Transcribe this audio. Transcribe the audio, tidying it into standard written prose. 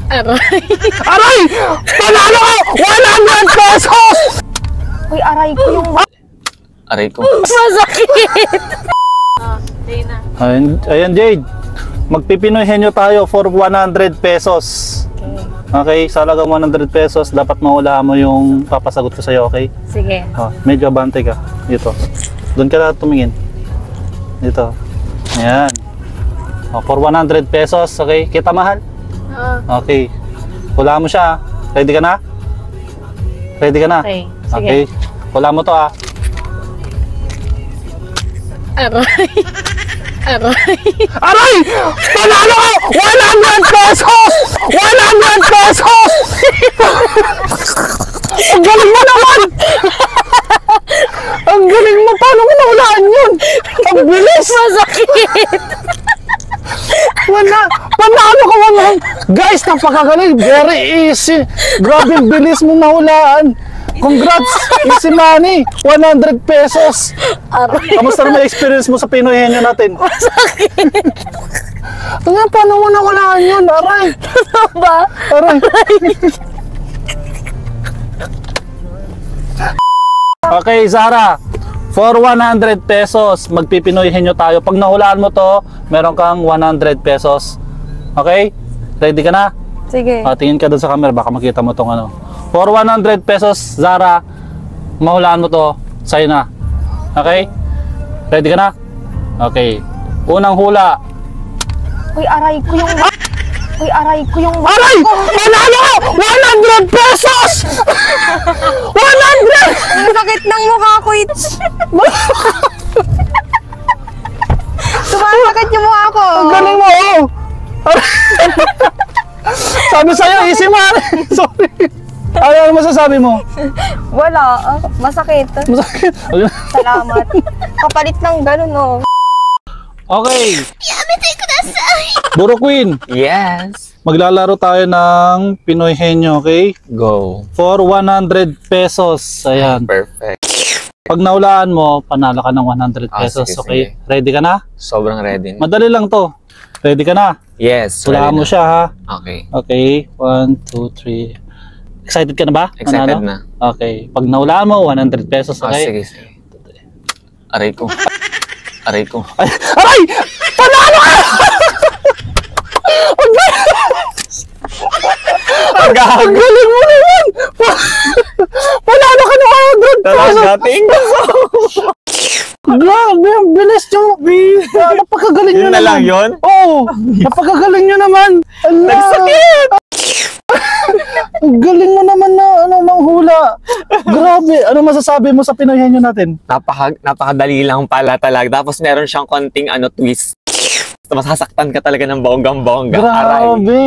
Aray! Aray! Panalo ka! 100 pesos! Uy, aray ko yung... Aray ko. Masakit! Dana. Ayan, Jade. Magpipinoy henyo tayo for 100 pesos. Okay, sa halagang 100 pesos, dapat mahulaan mo yung papasagot ko sa'yo, okay? Sige. Oh, medyo abante ka. Dito. Doon ka na tumingin. Dito. Ayan. Oh, for 100 pesos, okay? Kita mahal? Okay. Hulaan mo siya. Ready ka na? Ready ka na? Okay. Sige. Okay. Hulaan mo to ah. Aray! Aray! Aray! Panalo ka! 100 pesos! 100 pesos! Ang galing mo naman! Ang galing mo! Paano mo nahulaan yun? Ang bilis! Masakit! Panalo ka naman! Guys, napakagaling! Very easy! Grabe, bilis mo nahulaan! Congrats! Easy money! 100 pesos! Aray! Kamusta naman experience mo sa Pinoy Henyo natin? Masakit! Paano mo nahulaan yun? Aray! Ano ba? Aray! Okay, Zara. For 100 pesos, magpipinoy henyo tayo. Pag nahulaan mo to, meron kang 100 pesos. Okay? Ready ka na? Sige. Tingin ka dun sa camera, baka makita mo tong ano. For 100 pesos, Zara, mahulaan mo to, sa'yo na. Okay? Ready ka na? Okay. Unang hula. Uy, aray ko yung... Uy, aray ko yung... Aray! Manalo ka! 100 pesos! 100! Ang sakit ng mukha ko. Sumasakit yung mukha ko. Ang galing mo, oh! Sabi sa'yo, easy man! Sorry. Ano masasabi mo? Wala. Masakit. Masakit. Salamat. Kapalit ng ganun, oh. Okay. Buro Queen, Yes. maglalaro tayo ng Pinoy Henyo, okay? Go. For 100 pesos. Ayan. Perfect. Pag naulaan mo, panalo ka ng 100 Ah, pesos, sige, okay? sige. Ready ka na? Sobrang ready. Madali lang to. Ready ka na? Yes. Hulaan ready mo na. siya, ha? Okay. Okay. 1, 2, 3. Excited ka na ba? Excited Manalo? na. Okay. Pag naulaan mo, 100 pesos, Ah, okay? sige, sige. Aray ko. Aray ko. Ay! Aray! Panalo ka! Ang galing mo naman! Panalo ka ng 100 pesos! Dating. Grabe, ang bilis yung... Napakagaling nyo Yun na naman. lang yun? Oo! Napakagaling nyo naman! Nagsakit! Ang galing mo naman na ng hula. Grabe, ano masasabi mo sa Pinoy Henyo natin? Napakadali lang pala talaga. Tapos meron siyang konting twist. Masasaktan ka talaga ng bonggang-bongga. Aray. Grabe.